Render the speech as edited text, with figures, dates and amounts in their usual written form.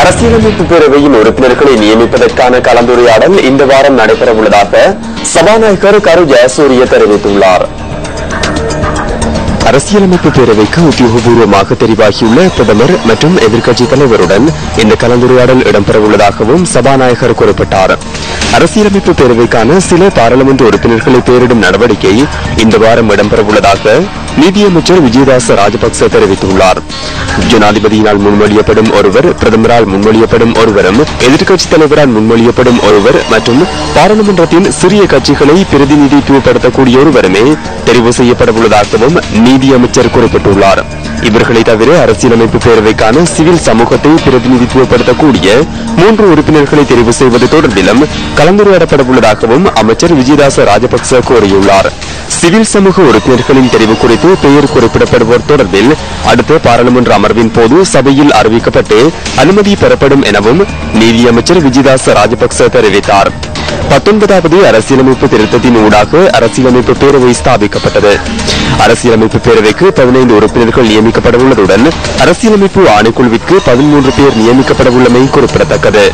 அரசியலமைப்பு பேரவையின் உறுப்பினர்களை நியமிப்பதற்கான கலந்துரையாடல் இந்த வாரம் நடைபெறவுள்ளதாக சபாநாயகர் கரு ஜெயசூரிய தெரிவித்துள்ளார். அரசியலமைப்பு பேரவைக்கு உத்தியோகபூர்வமாக தெரிவாகியுள்ள பிரதமர் மற்றும் எதிர்க்கட்சித் தலைவருடன் இந்த கலந்துரையாடல் இடம்பெறவுள்ளதாகவும் சபாநாயகர் குறிப்பிட்டார். அரசியலமைப்பு பேரவைக்கான சில பாராளுமன்ற உறுப்பினர்களை பெயரிடும் நடவடிக்கை இந்த வாரம் இடம்பெறவுள்ளதாக நீதியமைச்சர் விஜயதாச ராஜபக்ச தெரிவித்துள்ளார். ஜனாதிபதியினால் முன்மொழியப்படும் ஒருவர், பிரதமரால் முன்மொழியப்படும் ஒருவரும், எதிர்க்கட்சித் தலைவரால் முன்மொழியப்படும் ஒருவர் மற்றும் பாராளுமன்றத்தின் சிறிய கட்சிகளை பிரதிநிதித்துவப்படுத்தக்கூடிய ஒருவருமே தெரிவு செய்யப்படவுள்ளதாகவும் நீதியமைச்சர் குறிப்பிட்டுள்ளார். இவர்களை தவிர அரசியலமைப்பு பேரவைக்கான சிவில் சமூகத்தை பிரதிநிதித்துவப்படுத்தக்கூடிய 3 உறுப்பினர்களை தெரிவு செய்வது தொடர்பிலும் கலந்துரையாடப்படவுள்ளதாகவும் அமைச்சர் விஜயதாச ராஜபக்ச கூறியுள்ளார். சிவில் சமூக உறுப்பினர்களின் தெரிவு குறித்து பெயர் குறிப்பிடப்படுவோர் தொடர்பில் அடுத்த பாராளுமன்ற அமர்வின் போது சபையில் அறிவிக்கப்பட்டு அனுமதி பெறப்படும் எனவும் நீதியமைச்சர் விஜயதாச ராஜபக்ச தெரிவித்தார். 19வது அரசியலமைப்பு திருத்தத்தின் ஊடாக அரசியலமைப்பு பேரவை ஸ்தாபிக்கப்பட்டது. அரசியலமைப்பு பேரவைக்கு 15 உறுப்பினர்கள் நியமிக்கப்படவுள்ளதுடன் அரசியலமைப்பு ஆணைக்குழுவிற்கு 13 பேர் நியமிக்கப்படவுள்ளமை குறிப்பிடத்தக்கது.